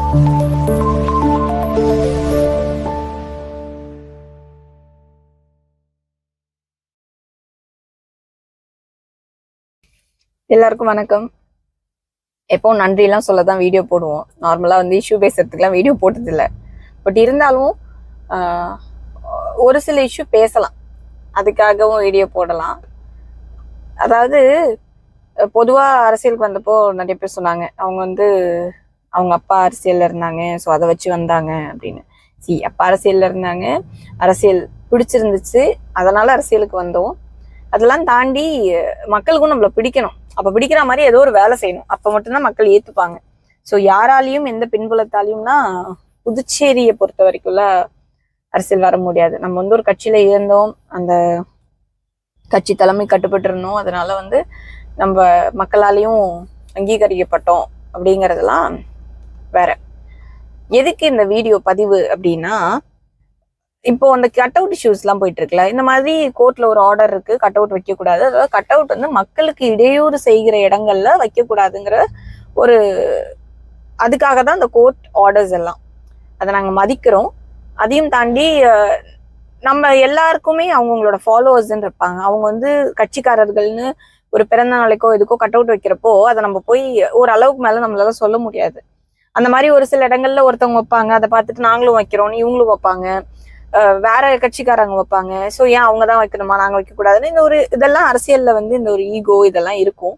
எல்லாருக்கும் வணக்கம். எப்போ நன்றிலாம் சொல்லதான் வீடியோ போடுவோம். நார்மலா வந்து இஷ்யூ பேசுறதுக்குலாம் வீடியோ போட்டது இல்லை. பட் இருந்தாலும் ஒரு சில இஷ்யூ பேசலாம், அதுக்காகவும் வீடியோ போடலாம். அதாவது பொதுவா அரசியலுக்கு வந்தப்போ நிறைய பேர் சொன்னாங்க, அவங்க வந்து அவங்க அப்பா அரசியல்ல இருந்தாங்க, ஸோ அதை வச்சு வந்தாங்க அப்படின்னு. அப்பா அரசியல்ல இருந்தாங்க, அரசியல் பிடிச்சிருந்துச்சு, அதனால அரசியலுக்கு வந்தோம். அதெல்லாம் தாண்டி மக்களுக்கும் நம்மள பிடிக்கணும். அப்ப பிடிக்கிற மாதிரி ஏதோ ஒரு வேலை செய்யணும், அப்ப மட்டும்தான் மக்கள் ஏத்துப்பாங்க. ஸோ யாராலையும் எந்த பின்புலத்தாலையும்னா புதுச்சேரியை பொறுத்த வரைக்கும்ல அரசியல் வர முடியாது. நம்ம வந்து ஒரு கட்சியில இருந்தோம், அந்த கட்சி தலைமை கட்டுப்பட்டு இருந்தோம், அதனால வந்து நம்ம மக்களாலையும் அங்கீகரிக்கப்பட்டோம் அப்படிங்கிறதெல்லாம் வேற. எதுக்கு இந்த வீடியோ பதிவு அப்படின்னா, இப்போ அந்த கட் அவுட் இஷ்யூஸ் எல்லாம் போயிட்டு இருக்குல்ல, இந்த மாதிரி கோர்ட்ல ஒரு ஆர்டர் இருக்கு, கட் அவுட் வைக்க கூடாது, அதாவது கட் அவுட் வந்து மக்களுக்கு இடையூறு செய்கிற இடங்கள்ல வைக்க கூடாதுங்கிற ஒரு அதுக்காக தான் இந்த கோர்ட் ஆர்டர்ஸ் எல்லாம். அதை நாங்க மதிக்கிறோம். அதையும் தாண்டி நம்ம எல்லாருக்குமே அவங்களோட ஃபாலோவர்ஸ்ன்னு இருப்பாங்க. அவங்க வந்து கட்சிக்காரர்கள்னு ஒரு பிறந்த நாளைக்கோ எதுக்கோ கட் அவுட் வைக்கிறப்போ அதை நம்ம போய் ஒரு அளவுக்கு மேல நம்மளால சொல்ல முடியாது. அந்த மாதிரி ஒரு சில இடங்கள்ல ஒருத்தவங்க வைப்பாங்க, அதை பார்த்துட்டு நாங்களும் வைக்கிறோம்னு இவங்களும் வைப்பாங்க, வேற கட்சிக்காரங்க வைப்பாங்க. ஸோ ஏன் அவங்க தான் வைக்கணுமா, நாங்க வைக்கக்கூடாதுன்னு இந்த ஒரு இதெல்லாம் அரசியல்ல வந்து இந்த ஒரு ஈகோ இதெல்லாம் இருக்கும்,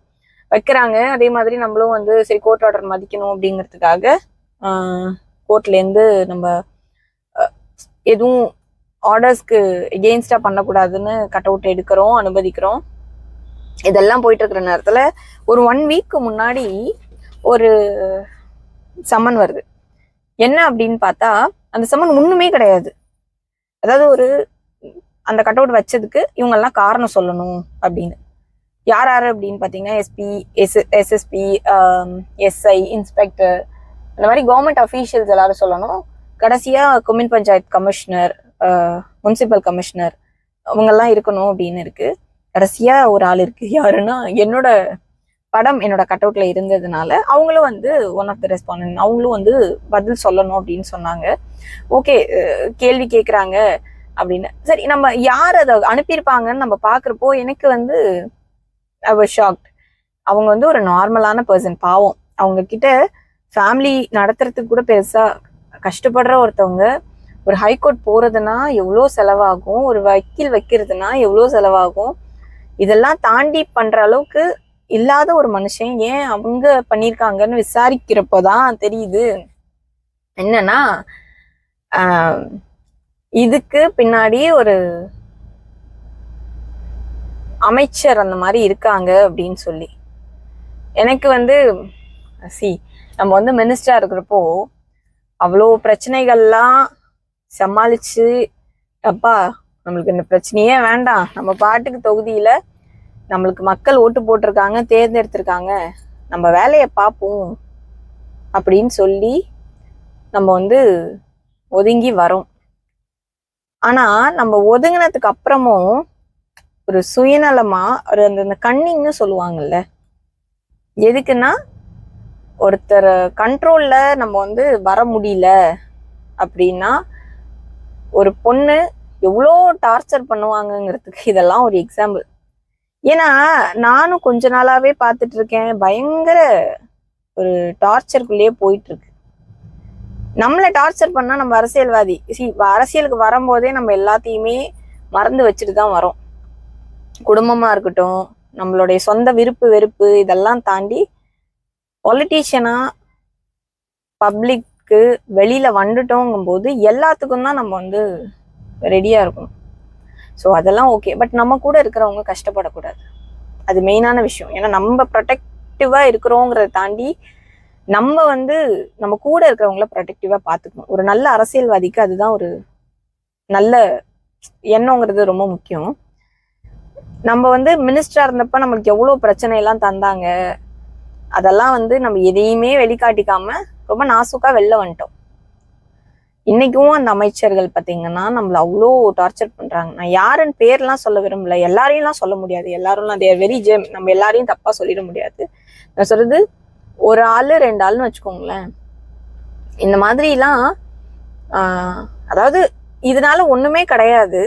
வைக்கிறாங்க. அதே மாதிரி நம்மளும் வந்து சரி கோர்ட் ஆர்டர் மதிக்கணும் அப்படிங்கிறதுக்காக கோர்ட்ல இருந்து நம்ம எதுவும் ஆர்டர்ஸ்க்கு எகெயின்ஸ்டா பண்ணக்கூடாதுன்னு கட் அவுட் எடுக்கிறோம், அனுமதிக்கிறோம். இதெல்லாம் போயிட்டு இருக்கிற நேரத்துல ஒரு 1 வீக் முன்னாடி ஒரு சம்மன் வருது. என்ன அப்படின்னு பார்த்தா அந்த சம்மன் ஒண்ணுமே கிடையாது. அதாவது ஒரு அந்த கட் அவுட் வச்சதுக்கு இவங்கெல்லாம் காரணம் சொல்லணும் அப்படின்னு. யார் யாரு அப்படின்னு பார்த்தீங்கன்னா எஸ்பி, எஸ்எஸ்பி, எஸ்ஐ, இன்ஸ்பெக்டர், அந்த மாதிரி கவர்மெண்ட் அஃபீஷியல்ஸ் எல்லாரும் சொல்லணும். கடைசியா commune panchayat commissioner, municipal commissioner, அவங்கெல்லாம் இருக்கணும் அப்படின்னு இருக்கு. கடைசியா ஒரு ஆள் இருக்கு, யாருன்னா என்னோட படம் என்னோட கட் அவுட்ல இருந்ததுனால அவங்களும் வந்து ஒன் ஆஃப் த ரெஸ்பாண்டன்ட், அவங்களும் வந்து பதில் சொல்லணும் அப்படின்னு சொன்னாங்க. ஓகே, கேள்வி கேட்குறாங்க அப்படின்னு. சரி, நம்ம யார் அதை அனுப்பியிருப்பாங்கன்னு நம்ம பார்க்குறப்போ எனக்கு வந்து ஷாக்ட். அவங்க வந்து ஒரு நார்மலான பர்சன், பாவம். அவங்க கிட்ட ஃபேமிலி நடத்துறதுக்கு கூட பெருசா கஷ்டப்படுற ஒருத்தவங்க. ஒரு ஹைகோர்ட் போறதுன்னா எவ்வளோ செலவாகும், ஒரு வக்கீல் வைக்கிறதுனா எவ்வளோ செலவாகும், இதெல்லாம் தாண்டி பண்ற அளவுக்கு இல்லாத ஒரு மனுஷன் ஏன் அவங்க பண்ணியிருக்காங்கன்னு விசாரிக்கிறப்போதான் தெரியுது என்னன்னா இதுக்கு பின்னாடி ஒரு அமைச்சர் அந்த மாதிரி இருக்காங்க அப்படின்னு சொல்லி. எனக்கு வந்து நம்ம வந்து மினிஸ்டரா இருக்கிறப்போ அவ்வளோ பிரச்சனைகள்லாம் சமாளிச்சு, அப்பா நம்மளுக்கு இந்த பிரச்சனையே வேண்டாம், நம்ம பாட்டுக்கு தொகுதியில நம்மளுக்கு மக்கள் ஓட்டு போட்டிருக்காங்க, தேர்ந்தெடுத்திருக்காங்க, நம்ம வேலையை பார்ப்போம் அப்படின்னு சொல்லி நம்ம வந்து ஒதுங்கி வரோம். ஆனா நம்ம ஒதுங்கினதுக்கு அப்புறமும் ஒரு சுயநலமா ஒரு அந்த கன்னிங்னு சொல்லுவாங்கல்ல, எதுக்குன்னா ஒருத்தர் கண்ட்ரோல்ல நம்ம வந்து வர முடியல அப்படின்னா ஒரு பொண்ணு எவ்வளோ டார்ச்சர் பண்ணுவாங்கங்கிறதுக்கு இதெல்லாம் ஒரு எக்ஸாம்பிள். ஏன்னா நானும் கொஞ்ச நாளாவே பார்த்துட்டு இருக்கேன், பயங்கர ஒரு டார்ச்சருக்குள்ளேயே போயிட்டு இருக்கு. நம்மளை டார்ச்சர் பண்ணா நம்ம அரசியல்வாதி, அரசியலுக்கு வரும்போதே நம்ம எல்லாத்தையுமே மறந்து வச்சுட்டு தான் வரோம். குடும்பமா இருக்கட்டும், நம்மளுடைய சொந்த விருப்பு வெறுப்பு இதெல்லாம் தாண்டி பொலிட்டீஷியனா பப்ளிக்கு வெளியில வந்துட்டோங்கும் போது எல்லாத்துக்கும் தான் நம்ம வந்து ரெடியா இருக்கணும். ஸோ அதெல்லாம் ஓகே, பட் நம்ம கூட இருக்கிறவங்க கஷ்டப்படக்கூடாது, அது மெயினான விஷயம். ஏன்னா நம்ம ப்ரொடெக்டிவா இருக்கிறோங்கிறத தாண்டி நம்ம வந்து நம்ம கூட இருக்கிறவங்கள ப்ரொடெக்டிவா பார்த்துக்கணும். ஒரு நல்ல அரசியல்வாதிக்கு அதுதான் ஒரு நல்ல எண்ணங்கிறது ரொம்ப முக்கியம். நம்ம வந்து மினிஸ்டரா இருந்தப்ப நம்மளுக்கு எவ்வளோ பிரச்சனை எல்லாம் தந்தாங்க, அதெல்லாம் வந்து நம்ம எதையுமே வெளிக்காட்டிக்காம ரொம்ப நாசுக்கா வெளில வந்துட்டோம். இன்னைக்கும் அந்த அமைச்சர்கள் பார்த்தீங்கன்னா நம்மள அவ்வளோ டார்ச்சர் பண்றாங்க. நான் யாருன்னு பேர்லாம் சொல்ல விரும்பல, எல்லாரையும்லாம் சொல்ல முடியாது, எல்லாரும் தேர் வெரி ஜெம், நம்ம எல்லாரையும் தப்பா சொல்லிட முடியாது. நான் சொல்றது ஒரு ஆளு 2 ஆளுன்னு வச்சுக்கோங்களேன். இந்த மாதிரிலாம் அதாவது இதனால ஒண்ணுமே கிடையாது.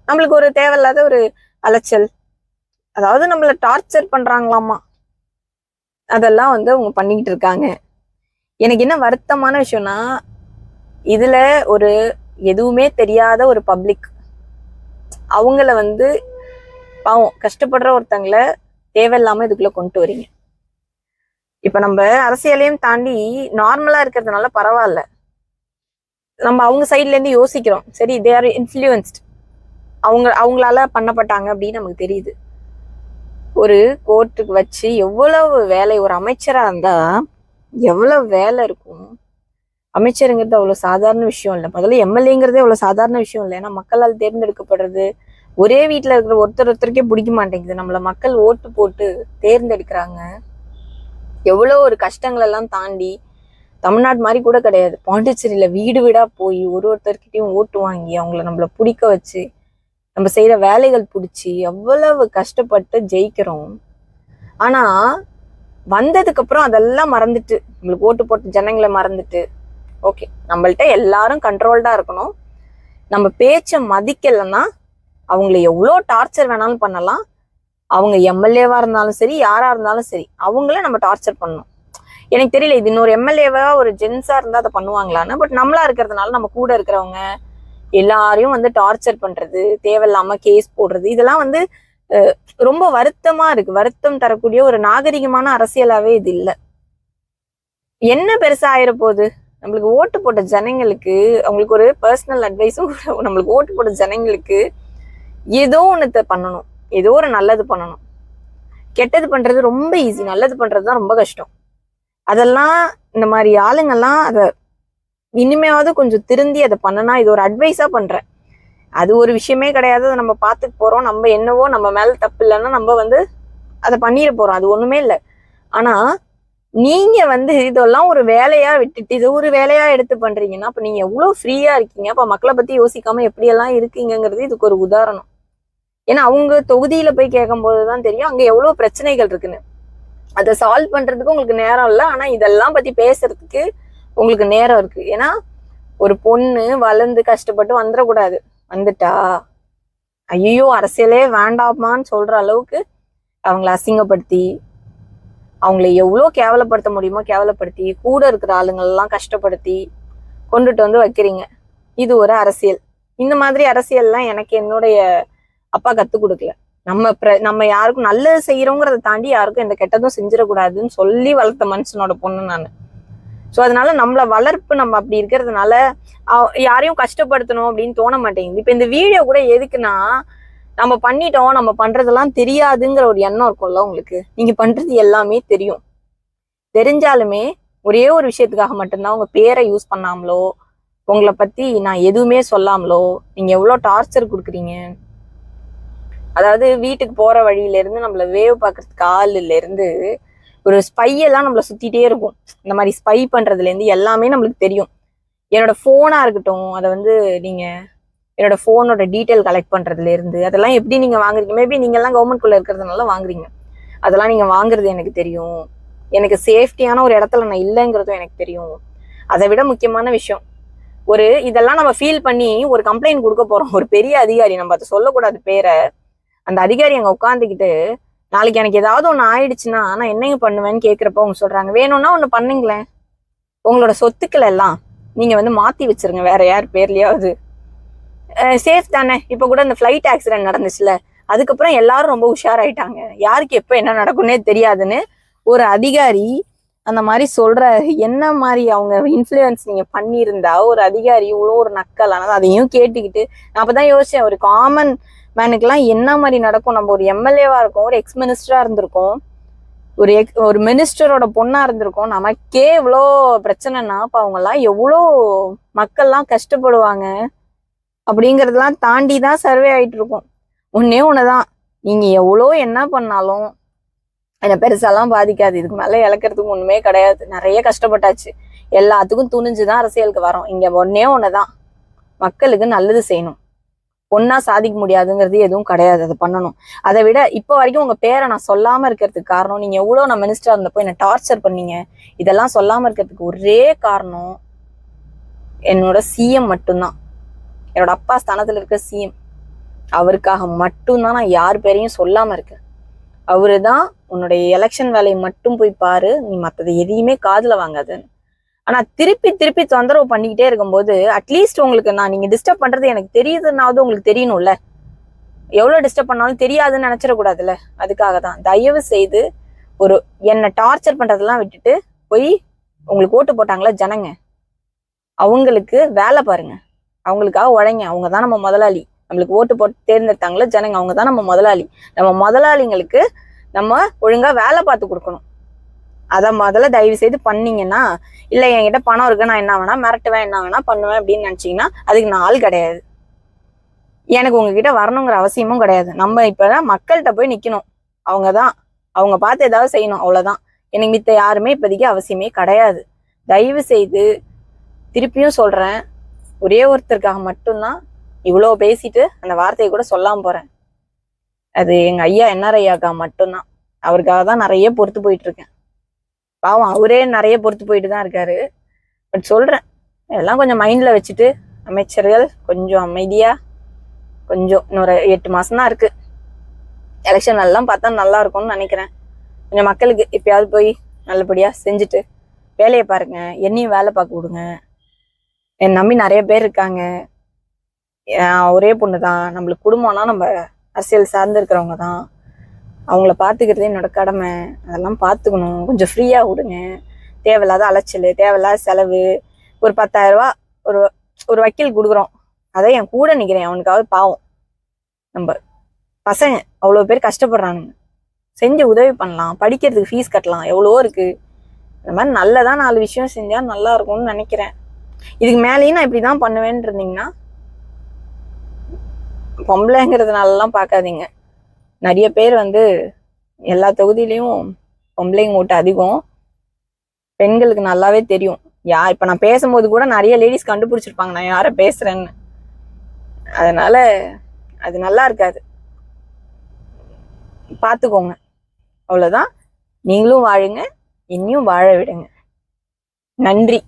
நம்மளுக்கு ஒரு தேவையில்லாத ஒரு அலைச்சல், அதாவது நம்மள டார்ச்சர் பண்றாங்களாமா, அதெல்லாம் வந்து அவங்க பண்ணிக்கிட்டு இருக்காங்க. எனக்கு என்ன வருத்தமான விஷயம்னா, இதுல ஒரு எதுவுமே தெரியாத ஒரு பப்ளிக், அவங்கள வந்து பாவம் கஷ்டப்படுற ஒருத்தங்களை தேவையில்லாம இதுக்குள்ள கொண்டு வரீங்க. இப்ப நம்ம அரசியலையும் தாண்டி நார்மலா இருக்கிறதுனால பரவாயில்ல, நம்ம அவங்க சைட்ல இருந்து யோசிக்கிறோம், சரி தே ஆர் இன்ஃப்ளூயன்ஸ்ட், அவங்களால பண்ணப்பட்டாங்க அப்படின்னு நமக்கு தெரியுது. ஒரு கோர்ட்டுக்கு வச்சு எவ்வளவு வேலை, ஒரு அமைச்சரா இருந்தா எவ்வளவு வேலை இருக்கும். அமைச்சருங்கிறது அவ்வளவு சாதாரண விஷயம் இல்லை, முதல்ல எம்எல்ஏங்கிறதே அவ்வளவு சாதாரண விஷயம் இல்லை. ஏன்னா மக்களால் தேர்ந்தெடுக்கப்படுறது, ஒரே வீட்டுல இருக்கிற ஒருத்தருக்கே பிடிக்க மாட்டேங்குது, நம்மள மக்கள் ஓட்டு போட்டு தேர்ந்தெடுக்கிறாங்க. எவ்வளவு ஒரு கஷ்டங்கள் எல்லாம் தாண்டி, தமிழ்நாடு மாதிரி கூட கிடையாது, பாண்டிச்சேரியில வீடு வீடா போய் ஒருத்தர்கிட்டையும் ஓட்டு வாங்கி அவங்கள நம்மள பிடிக்க வச்சு நம்ம செய்யற வேலைகள் பிடிச்சி எவ்வளவு கஷ்டப்பட்டு ஜெயிக்கிறோம். ஆனா வந்ததுக்கு அப்புறம் அதெல்லாம் மறந்துட்டு, நம்மளுக்கு ஓட்டு போட்டு ஜனங்களை மறந்துட்டு, ஓகே நம்மள்ட்ட எல்லாரும் கண்ட்ரோல்டா இருக்கணும், நம்ம பேச்ச மதிக்கலைன்னா அவங்கள எவ்வளோ டார்ச்சர் வேணாலும் பண்ணலாம், அவங்க எம்எல்ஏவா இருந்தாலும் சரி யாரா இருந்தாலும் சரி அவங்கள நம்ம டார்ச்சர் பண்ணணும். எனக்கு தெரியல இது இன்னொரு எம்எல்ஏவா ஒரு ஜென்ஸா இருந்தா அதை பண்ணுவாங்களான்னு, பட் நம்மளா இருக்கிறதுனால நம்ம கூட இருக்கிறவங்க எல்லாரையும் வந்து டார்ச்சர் பண்றது, தேவையில்லாம கேஸ் போடுறது, இதெல்லாம் வந்து ரொம்ப வருத்தமா இருக்கு. வருத்தம் தரக்கூடிய ஒரு நாகரிகமான அரசியலாவே இது இல்லை. என்ன பெருசா ஆயிர போகுது, நம்மளுக்கு ஓட்டு போட்ட ஜனங்களுக்கு, அவங்களுக்கு ஒரு பர்சனல் அட்வைஸும், நம்மளுக்கு ஓட்டு போட்ட ஜனங்களுக்கு ஏதோ ஒண்ணு பண்ணணும், ஏதோ ஒரு நல்லது பண்ணணும். கெட்டது பண்றது ரொம்ப ஈஸி, நல்லது பண்றதுதான் ரொம்ப கஷ்டம். அதெல்லாம் இந்த மாதிரி ஆளுங்கெல்லாம் அதை இனிமையாவது கொஞ்சம் திருந்தி அதை பண்ணனா, இது ஒரு அட்வைஸா பண்றேன். அது ஒரு விஷயமே கிடையாது, அதை நம்ம பார்த்துட்டு போறோம், நம்ம என்னவோ நம்ம மேல தப்பு இல்லைன்னா நம்ம வந்து அதை பண்ணிட போறோம், அது ஒண்ணுமே இல்லை. ஆனா நீங்க வந்து இதெல்லாம் ஒரு வேலையா விட்டுட்டு இது ஒரு வேலையா எடுத்து பண்றீங்கன்னா அப்ப நீங்க எவ்வளவு ஃப்ரீயா இருக்கீங்க, அப்ப மக்களை பத்தி யோசிக்காம எப்படியெல்லாம் இருக்கீங்கிறது இதுக்கு ஒரு உதாரணம். ஏன்னா அவங்க தொகுதியில போய் கேட்கும் போதுதான் தெரியும் அங்க எவ்வளவு பிரச்சனைகள் இருக்குன்னு. அதை சால்வ் பண்றதுக்கு உங்களுக்கு நேரம் இல்லை, ஆனா இதெல்லாம் பத்தி பேசுறதுக்கு உங்களுக்கு நேரம் இருக்கு. ஏன்னா ஒரு பொண்ணு வளர்ந்து கஷ்டப்பட்டு வந்துடக்கூடாது, வந்துட்டா ஐயோ அரசியலே வேண்டாமான்னு சொல்ற அளவுக்கு அவங்கள அசிங்கப்படுத்தி, அவங்கள எவ்வளோ கேவலப்படுத்த முடியுமோ கேவலப்படுத்தி, கூட இருக்கிற ஆளுங்கள்லாம் கஷ்டப்படுத்தி கொண்டுட்டு வந்து வைக்கிறீங்க. இது ஒரு அரசியல். இந்த மாதிரி அரசியல்லாம் எனக்கு என்னுடைய அப்பா கத்துக் கொடுக்கல. நம்ம யாருக்கும் நல்லது செய்யறோங்கிறத தாண்டி யாருக்கும் எந்த கெட்டதும் செஞ்சிடக்கூடாதுன்னு சொல்லி வளர்த்த மனுஷனோட பொண்ணு நான். ஸோ அதனால நம்மள வளர்ப்பு நம்ம அப்படி இருக்கிறதுனால யாரையும் கஷ்டப்படுத்தணும் அப்படின்னு தோண மாட்டேங்குது. இப்ப இந்த வீடியோ கூட எதுக்குன்னா, நம்ம பண்ணிட்டோம், நம்ம பண்றதெல்லாம் தெரியாதுங்கிற ஒரு எண்ணம் இருக்கும்ல உங்களுக்கு. நீங்க பண்றது எல்லாமே தெரியும், தெரிஞ்சாலுமே ஒரே ஒரு விஷயத்துக்காக மட்டும்தான் உங்க பேரை யூஸ் பண்ணாமலோ, உங்களை பத்தி நான் எதுவுமே சொல்லாமலோ நீங்க எவ்வளவு டார்ச்சர் கொடுக்குறீங்க. அதாவது வீட்டுக்கு போற வழியில இருந்து நம்மள வேவ் பாக்குறதுக்கு ஆளுல இருந்து ஒரு ஸ்பையெல்லாம் நம்மள சுத்திட்டே இருக்கும். இந்த மாதிரி ஸ்பை பண்றதுல இருந்து எல்லாமே நம்மளுக்கு தெரியும். என்னோட போனா இருக்கட்டும், அதை வந்து நீங்க என்னோட போனோட டீட்டெயில் கலெக்ட் பண்றதுல இருந்து அதெல்லாம் எப்படி நீங்க வாங்குறீங்க, மேபி நீங்க எல்லாம் கவர்மெண்ட்குள்ள இருக்கிறதுனால வாங்குறீங்க, அதெல்லாம் நீங்க வாங்குறது எனக்கு தெரியும். எனக்கு சேஃப்டியான ஒரு இடத்துல நான் இல்லைங்கிறதும் எனக்கு தெரியும். அதை விட முக்கியமான விஷயம், இதெல்லாம் நம்ம ஃபீல் பண்ணி ஒரு கம்ப்ளைண்ட் கொடுக்க போறோம், ஒரு பெரிய அதிகாரி, நம்ம அதை சொல்லக்கூடாது பேரை, அந்த அதிகாரி அங்க உட்காந்துக்கிட்டு நாளைக்கு எனக்கு ஏதாவது ஒண்ணு ஆயிடுச்சுன்னா நான் என்னங்க பண்ணுவேன்னு கேட்கிறப்ப அவங்க சொல்றாங்க, வேணும்னா ஒண்ணு பண்ணுங்களேன், உங்களோட சொத்துக்கள் எல்லாம் நீங்க வந்து மாத்தி வச்சிருங்க வேற யார் பேர்லயாவது, சேஃப் தானே. இப்ப கூட இந்த ஃபிளைட் ஆக்சிடென்ட் நடந்துச்சுல, அதுக்கப்புறம் எல்லாரும் ரொம்ப உஷாராயிட்டாங்க, யாருக்கு எப்ப என்ன நடக்கும்னே தெரியாதுன்னு ஒரு அதிகாரி அந்த மாதிரி சொல்ற. என்ன மாதிரி அவங்க இன்ஃப்ளூயன்ஸ் நீங்க பண்ணியிருந்தா ஒரு அதிகாரி இவ்வளோ ஒரு நக்கல், ஆனால் அதையும் கேட்டுக்கிட்டு நான் அப்பதான் யோசிச்சேன், ஒரு காமன் மேனுக்கெல்லாம் என்ன மாதிரி நடக்கும். நம்ம ஒரு எம்எல்ஏவா இருக்கோம், ஒரு எக்ஸ் மினிஸ்டரா இருந்திருக்கோம், ஒரு மினிஸ்டரோட பொண்ணா இருந்திருக்கோம், நமக்கே இவ்வளோ பிரச்சனைனா அப்ப அவங்க எல்லாம் எவ்வளோ மக்கள்லாம் கஷ்டப்படுவாங்க அப்படிங்கறதெல்லாம் தாண்டி தான் சர்வே ஆயிட்டு இருக்கும். ஒன்னே ஒண்ணுதான், நீங்க எவ்வளோ என்ன பண்ணாலும் என்ன பெருசாலாம் பாதிக்காது, இதுக்கு மேல இழக்கிறதுக்கு ஒண்ணுமே கிடையாது, நிறைய கஷ்டப்பட்டாச்சு, எல்லாத்துக்கும் துணிஞ்சுதான் அரசியலுக்கு வரோம். இங்க ஒன்னே ஒண்ணுதான், மக்களுக்கு நல்லது செய்யணும், பொண்ணா சாதிக்க முடியாதுங்கிறது எதுவும் கிடையாது. அதை பண்ணணும். அதை விட இப்போ வரைக்கும் உங்க பேரை நான் சொல்லாம இருக்கிறதுக்கு காரணம், நீங்க எவ்வளவு நான் மினிஸ்டரா இருந்தப்போ என்ன டார்ச்சர் பண்ணீங்க, இதெல்லாம் சொல்லாம இருக்கிறதுக்கு ஒரே காரணம் என்னோட சிஎம் மட்டும்தான். என்னோட அப்பா ஸ்தானத்துல இருக்க சிஎம், அவருக்காக மட்டும்தான் நான் யார் பேரையும் சொல்லாம இருக்கேன். அவருதான் உன்னுடைய எலெக்ஷன் வேலையை மட்டும் போய் பாரு, நீ மத்ததை எதையுமே காதுல வாங்காதுன்னு. ஆனா திருப்பி திருப்பி தொந்தரவு பண்ணிக்கிட்டே இருக்கும்போது அட்லீஸ்ட் உங்களுக்கு நீங்க டிஸ்டர்ப் பண்றது எனக்கு தெரியுதுன்னாவது உங்களுக்கு தெரியணும்ல. எவ்வளவு டிஸ்டர்ப் பண்ணாலும் தெரியாதுன்னு நினைச்சிடக்கூடாதுல்ல. அதுக்காக தான் தயவு செய்து என்னை டார்ச்சர் பண்றதெல்லாம் விட்டுட்டு போய் உங்களுக்கு ஓட்டு போட்டாங்களா ஜனங்க, அவங்களுக்கு வேலை பாருங்க, அவங்களுக்காக உழைங்க. அவங்கதான் நம்ம முதலாளி. நம்மளுக்கு ஓட்டு போட்டு தேர்ந்தெடுத்தாங்களா ஜனங்க, அவங்கதான் நம்ம முதலாளி. நம்ம முதலாளிங்களுக்கு நம்ம ஒழுங்கா வேலை பார்த்து கொடுக்கணும். அதை முதல்ல தயவு செய்து பண்ணீங்கன்னா, இல்லை என்கிட்ட பணம் இருக்கு, நான் என்ன வேணா மிரட்டுவேன், என்ன வேணா பண்ணுவேன் அப்படின்னு நினைச்சீங்கன்னா அதுக்கு நான் ஆள் கிடையாது. எனக்கு உங்ககிட்ட வரணுங்கிற அவசியமும் கிடையாது. நம்ம இப்பதான் மக்கள்கிட்ட போய் நிக்கணும். அவங்க பார்த்து ஏதாவது செய்யணும், அவ்வளவுதான். எனக்கு மித்த யாருமே இப்போதைக்கு அவசியமே கிடையாது. தயவு செய்து திருப்பியும் சொல்றேன், ஒரே ஒருத்தருக்காக மட்டும்தான் இவ்வளோ பேசிட்டு அந்த வார்த்தையை கூட சொல்லாம போறேன். அது எங்க ஐயா என்ஆர் ஐயாக்காக மட்டும்தான். அவருக்காக தான் நிறைய பொறுத்து போயிட்டு இருக்கேன். பாவம் அவரே நிறைய பொறுத்து போயிட்டு தான் இருக்காரு. பட் சொல்றேன், எல்லாம் கொஞ்சம் மைண்ட்ல வச்சுட்டு அமைச்சர்கள் கொஞ்சம் அமைதியா, கொஞ்சம் இன்னொரு 8 மாசம் தான் இருக்கு, எலெக்ஷன் எல்லாம் பார்த்தா நல்லா இருக்கும்னு நினைக்கிறேன். கொஞ்சம் மக்களுக்கு எப்பயாவது போய் நல்லபடியா செஞ்சுட்டு வேலையை பாருங்க, என்னையும் வேலை பார்க்க விடுங்க. என் நம்பி நிறைய பேர் இருக்காங்க. ஒரே பொண்ணு தான். நம்மளுக்கு குடும்பம்னா நம்ம அரசியல் சார்ந்து இருக்கிறவங்க தான். அவங்கள பார்த்துக்கிறது என்னோட கடமை. அதெல்லாம் பார்த்துக்கணும். கொஞ்சம் ஃப்ரீயா விடுங்க. தேவையில்லாத அலைச்சல், தேவையில்லாத செலவு. ஒரு 10,000 ரூபா ஒரு வக்கீல் கொடுக்குறோம், அதை என் கூட நிக்கிறேன், அவனுக்காவது பாவம். நம்ம பசங்க அவ்வளோ பேர் கஷ்டப்படுறானுங்க, செஞ்சு உதவி பண்ணலாம். படிக்கிறதுக்கு ஃபீஸ் கட்டலாம், எவ்வளவோ இருக்கு. இந்த மாதிரி நல்லதா 4 விஷயம் செஞ்சா நல்லா இருக்கும்னு நினைக்கிறேன். இதுக்கு மேலேயும் நான் இப்படிதான் பண்ணுவேன்னு இருந்தீங்கன்னா, பொம்பளைங்கிறதுனாலலாம் பார்க்காதீங்க. நிறைய பேர் எல்லா தொகுதியிலையும் பொம்பளைங்க ஓட்டு அதிகம். பெண்களுக்கு நல்லாவே தெரியும். இப்ப நான் பேசும்போது கூட நிறைய லேடிஸ் கண்டுபிடிச்சிருப்பாங்க நான் யார பேசுறேன்னு. அதனால அது நல்லா இருக்காது, பார்த்துக்கோங்க. அவ்வளவுதான். நீங்களும் வாழுங்க, என்னையும் வாழ விடுங்க. நன்றி.